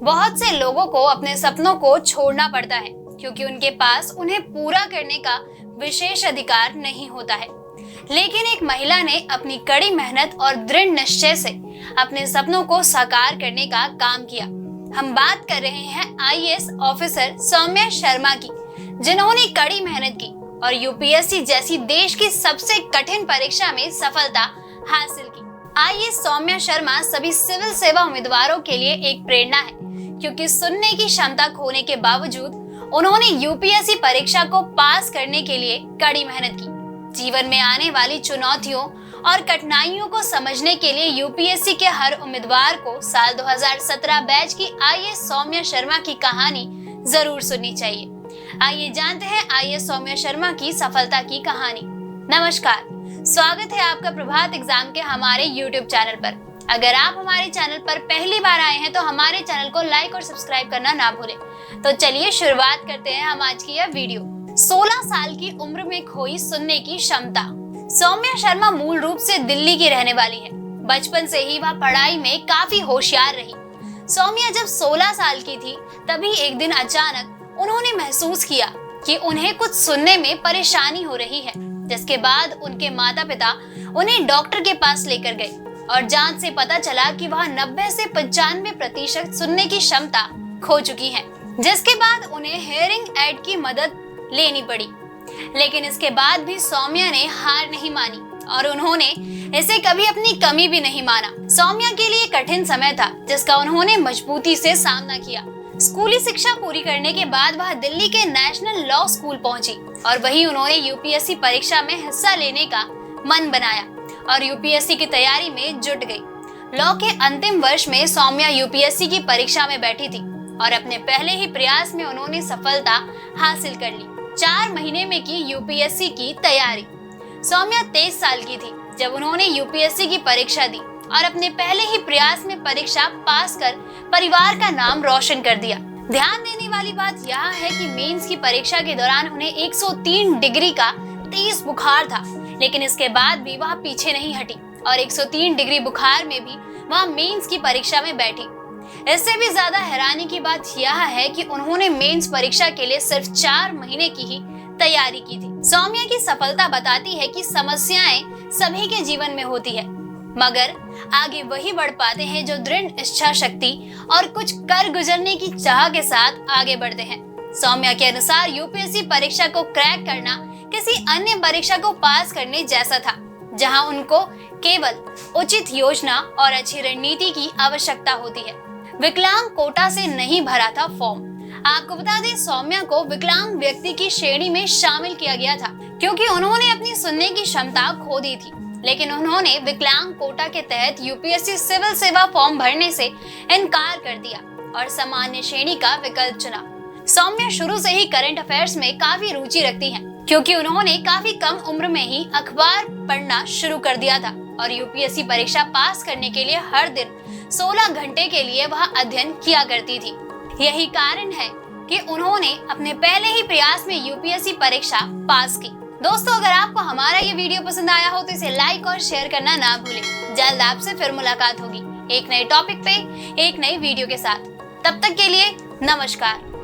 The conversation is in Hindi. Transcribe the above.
बहुत से लोगों को अपने सपनों को छोड़ना पड़ता है क्योंकि उनके पास उन्हें पूरा करने का विशेष अधिकार नहीं होता है। लेकिन एक महिला ने अपनी कड़ी मेहनत और दृढ़ निश्चय से अपने सपनों को साकार करने का काम किया। हम बात कर रहे हैं आईएएस ऑफिसर सौम्या शर्मा की, जिन्होंने कड़ी मेहनत की और यूपीएससी जैसी देश की सबसे कठिन परीक्षा में सफलता हासिल की। आईएएस सौम्या शर्मा सभी सिविल सेवा उम्मीदवारों के लिए एक प्रेरणा है, क्योंकि सुनने की क्षमता खोने के बावजूद उन्होंने यूपीएससी परीक्षा को पास करने के लिए कड़ी मेहनत की। जीवन में आने वाली चुनौतियों और कठिनाइयों को समझने के लिए यूपीएससी के हर उम्मीदवार को साल 2017 बैच की आईएएस सौम्या शर्मा की कहानी जरूर सुननी चाहिए। आइए जानते हैं आईएएस सौम्या शर्मा की सफलता की कहानी। नमस्कार, स्वागत है आपका प्रभात एग्जाम के हमारे यूट्यूब चैनल पर। अगर आप हमारे चैनल पर पहली बार आए हैं तो हमारे चैनल को लाइक और सब्सक्राइब करना ना भूलें। तो चलिए शुरुआत करते हैं हम आज की यह वीडियो। 16 साल की उम्र में खोई सुनने की क्षमता। सौम्या शर्मा मूल रूप से दिल्ली की रहने वाली है। बचपन से ही वह पढ़ाई में काफी होशियार रही। सौम्या जब 16 साल की थी तभी एक दिन अचानक उन्होंने महसूस किया कि उन्हें कुछ सुनने में परेशानी हो रही है, जिसके बाद उनके माता पिता उन्हें डॉक्टर के पास लेकर गए और जांच से पता चला कि वह 90 से 95% सुनने की क्षमता खो चुकी है, जिसके बाद उन्हें हेयरिंग एड की मदद लेनी पड़ी। लेकिन इसके बाद भी सौम्या ने हार नहीं मानी और उन्होंने इसे कभी अपनी कमी भी नहीं माना। सौम्या के लिए कठिन समय था, जिसका उन्होंने मजबूती से सामना किया। स्कूली शिक्षा पूरी करने के बाद वह दिल्ली के नेशनल लॉ स्कूल पहुंची और वहीं उन्होंने यूपीएससी परीक्षा में हिस्सा लेने का मन बनाया और यूपीएससी की तैयारी में जुट गई। लॉ के अंतिम वर्ष में सौम्या यूपीएससी की परीक्षा में बैठी थी और अपने पहले ही प्रयास में उन्होंने सफलता हासिल कर ली। 4 महीने में की यूपीएससी की तैयारी। सौम्या 23 साल की थी जब उन्होंने यूपीएससी की परीक्षा दी और अपने पहले ही प्रयास में परीक्षा पास कर परिवार का नाम रोशन कर दिया। ध्यान देने वाली बात यह है कि मेंस की परीक्षा के दौरान उन्हें 103 डिग्री का तेज बुखार था, लेकिन इसके बाद भी वह पीछे नहीं हटी और 103 डिग्री बुखार में भी वह मेंस की परीक्षा में बैठी। इससे भी ज्यादा हैरानी की बात यह है कि उन्होंने मेंस परीक्षा के लिए सिर्फ 4 महीने की ही तैयारी की थी। सौम्या की सफलता बताती है कि समस्याएं सभी के जीवन में होती है, मगर आगे वही बढ़ पाते हैं जो दृढ़ इच्छा शक्ति और कुछ कर गुजरने की चाह के साथ आगे बढ़ते हैं। सौम्या के अनुसार यूपीएससी परीक्षा को क्रैक करना किसी अन्य परीक्षा को पास करने जैसा था, जहां उनको केवल उचित योजना और अच्छी रणनीति की आवश्यकता होती है। विकलांग कोटा से नहीं भरा था फॉर्म। आपको बता दें, सौम्या को विकलांग व्यक्ति की श्रेणी में शामिल किया गया था क्योंकि उन्होंने अपनी सुनने की क्षमता खो दी थी, लेकिन उन्होंने विकलांग कोटा के तहत यूपीएससी सिविल सेवा फॉर्म भरने से इनकार कर दिया और सामान्य श्रेणी का विकल्प चुना। सौम्या शुरू से ही करंट अफेयर्स में काफी रुचि रखती हैं, क्योंकि उन्होंने काफी कम उम्र में ही अखबार पढ़ना शुरू कर दिया था और यूपीएससी परीक्षा पास करने के लिए हर दिन 16 घंटे के लिए वह अध्ययन किया करती थी। यही कारण है कि उन्होंने अपने पहले ही प्रयास में यूपीएससी परीक्षा पास की। दोस्तों, अगर आपको हमारा ये वीडियो पसंद आया हो तो इसे लाइक और शेयर करना ना भूलें। जल्द आपसे फिर मुलाकात होगी एक नए टॉपिक पे, एक नई वीडियो के साथ। तब तक के लिए नमस्कार।